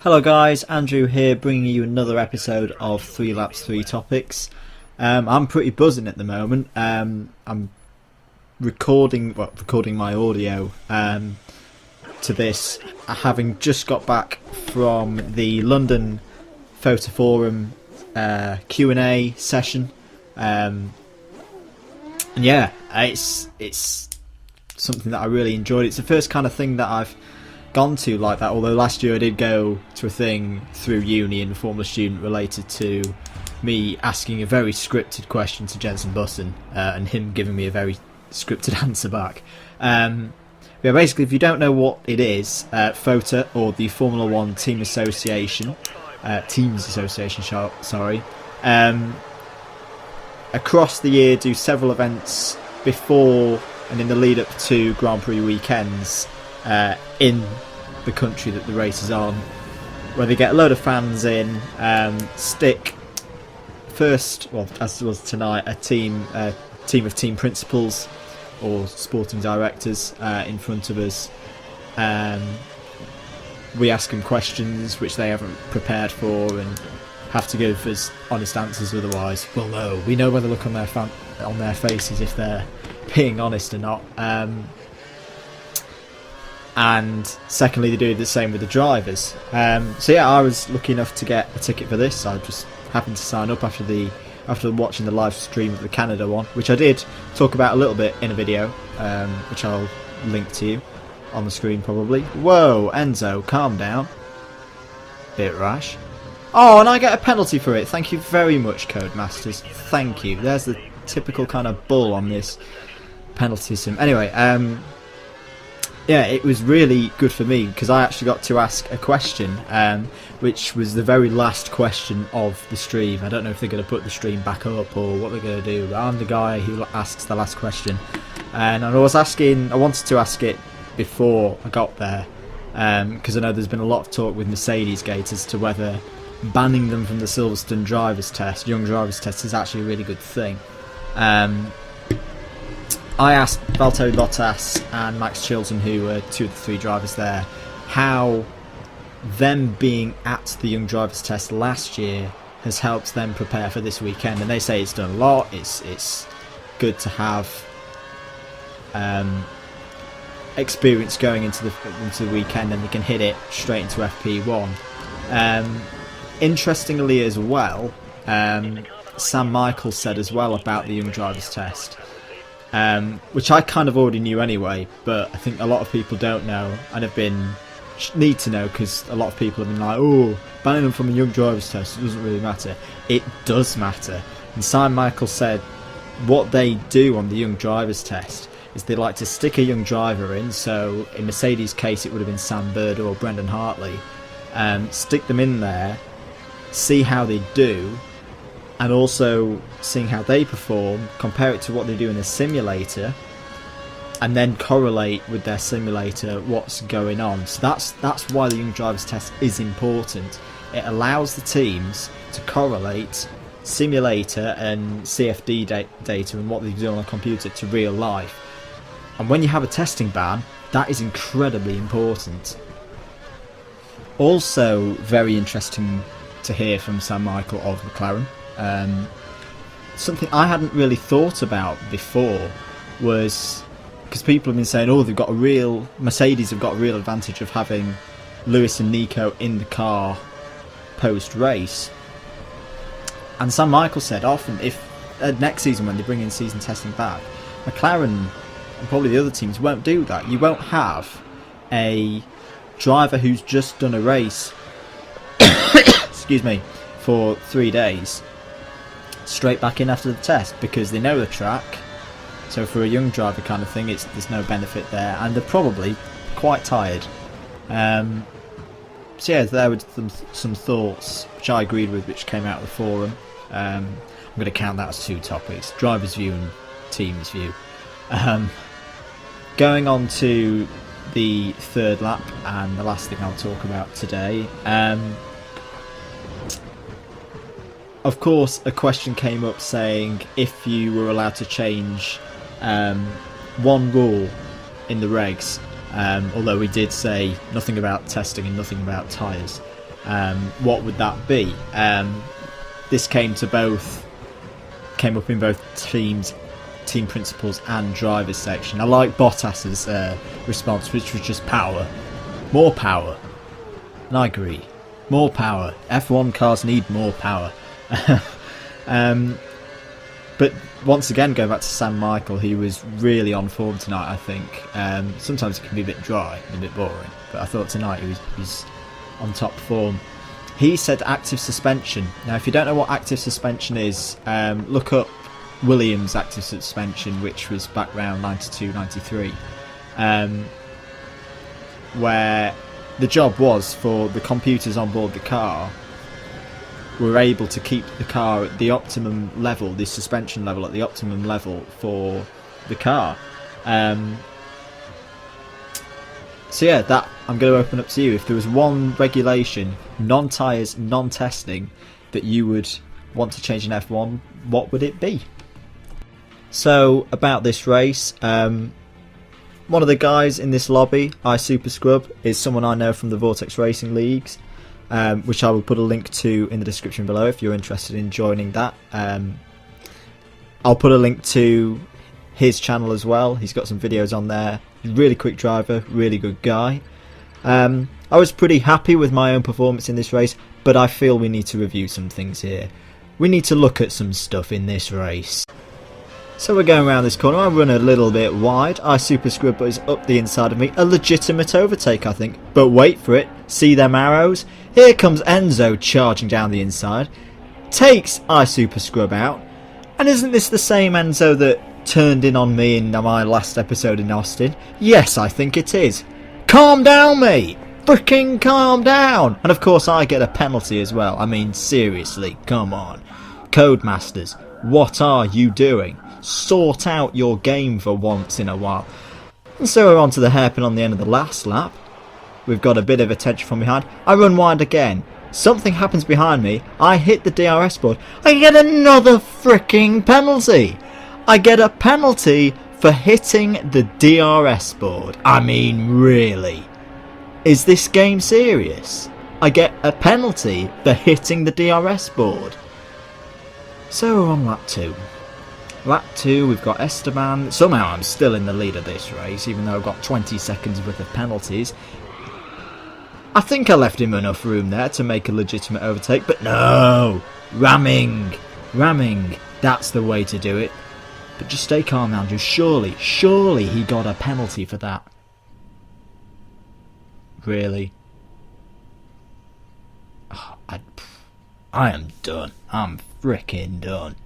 Hello guys, Andrew here, bringing you another episode of 3 Laps 3 Topics. I'm pretty buzzing at the moment. I'm recording my audio to this, having just got back from the London FOTA Forum Q&A session. And yeah, it's something that I really enjoyed. It's the first kind of thing that I've gone to like that, although last year I did go to a thing through uni and Formula Student related to me asking a very scripted question to Jenson Button and him giving me a very scripted answer back. Yeah, basically, if you don't know what it is, FOTA, or the Formula 1 Teams Association, across the year do several events before and in the lead up to Grand Prix weekends in the country that the race is on, where they get a load of fans in, stick first, well, as was tonight, a team of team principals or sporting directors in front of us. We ask them questions which they haven't prepared for and have to give us honest answers, otherwise we'll know. We know by the look on their faces if they're being honest or not. And secondly, they do the same with the drivers. So yeah, I was lucky enough to get a ticket for this. I just happened to sign up after watching the live stream of the Canada one, which I did talk about a little bit in a video, which I'll link to you on the screen probably. Whoa, Enzo, calm down. Bit rash. Oh, and I get a penalty for it. Thank you very much, Codemasters. Thank you. There's the typical kind of bull on this penalty sim. Anyway, yeah, it was really good for me because I actually got to ask a question, which was the very last question of the stream. I don't know if they're going to put the stream back up or what they're going to do, but I'm the guy who asks the last question. And I wanted to ask it before I got there, because I know there's been a lot of talk with Mercedes Gate as to whether banning them from the Silverstone drivers test, young drivers test, is actually a really good thing. I asked Valterri, Bottas and Max Chilton, who were two of the three drivers there, how them being at the Young Drivers Test last year has helped them prepare for this weekend, and they say it's done a lot. It's good to have experience going into the weekend, and they can hit it straight into FP1. Interestingly as well, Sam Michael said as well about the Young Drivers Test, which I kind of already knew anyway, but I think a lot of people don't know and need to know, because a lot of people have been like, oh, banning them from a Young Drivers Test, it doesn't really matter. It does matter. And Sam Michael said what they do on the Young Drivers Test is they like to stick a young driver in, so in Mercedes' case it would have been Sam Bird or Brendan Hartley, stick them in there, see how they do, and also seeing how they perform, compare it to what they do in a simulator, and then correlate with their simulator what's going on. So that's why the Young Drivers Test is important. It allows the teams to correlate simulator and CFD data and what they do on a computer to real life. And when you have a testing ban, that is incredibly important. Also very interesting to hear from Sam Michael of McLaren. Something I hadn't really thought about before was, because people have been saying, oh, Mercedes have got a real advantage of having Lewis and Nico in the car post-race. And Sam Michael said often, if next season when they bring in season testing back, McLaren and probably the other teams won't do that. You won't have a driver who's just done a race excuse me, for 3 days straight back in after the test, because they know the track. So for a young driver kind of thing, there's no benefit there, and they're probably quite tired. So yeah, there were some thoughts which I agreed with, which came out of the forum. I'm going to count that as two topics: driver's view and team's view. Going on to the third lap and the last thing I'll talk about today. Of course, a question came up saying if you were allowed to change one rule in the regs, although we did say nothing about testing and nothing about tyres. what would that be? This came up in both team principals and drivers section. I like Bottas's response, which was just power, more power, and I agree, more power. F1 cars need more power. But once again, going back to Sam Michael, he was really on form tonight, I think. Sometimes it can be a bit dry and a bit boring, but I thought tonight he was on top form. He said active suspension. Now, if you don't know what active suspension is, look up Williams' active suspension, which was back around 92, 93, where the job was for the computers on board the car were able to keep the car at the optimum level, the suspension level at the optimum level for the car. So yeah, that I'm going to open up to you. If there was one regulation, non-tyres, non-testing, that you would want to change in F1, what would it be? So about this race, one of the guys in this lobby, iSuperScrub, is someone I know from the Vortex Racing Leagues, which I will put a link to in the description below if you're interested in joining that. I'll put a link to his channel as well. He's got some videos on there. Really quick driver, really good guy. I was pretty happy with my own performance in this race, but I feel we need to review some things here. We need to look at some stuff in this race. So we're going around this corner. I run a little bit wide. iSuperScrub is up the inside of me. A legitimate overtake, I think. But wait for it. See them arrows? Here comes Enzo charging down the inside. Takes iSuperScrub out. And isn't this the same Enzo that turned in on me in my last episode in Austin? Yes, I think it is. Calm down, mate. Freaking calm down. And of course I get a penalty as well. I mean, seriously, come on. Codemasters, what are you doing? Sort out your game for once in a while. And so we're on to the hairpin on the end of the last lap. We've got a bit of attention from behind. I run wide again. Something happens behind me. I hit the DRS board. I get another freaking penalty. I get a penalty for hitting the DRS board. I mean, really? Is this game serious? I get a penalty for hitting the DRS board. So we're on lap 2. Lap 2, we've got Esteban. Somehow I'm still in the lead of this race, even though I've got 20 seconds worth of penalties. I think I left him enough room there to make a legitimate overtake, but no! Ramming! That's the way to do it. But just stay calm, Andrew. Surely he got a penalty for that. Really? Oh, I am done. I'm freaking done.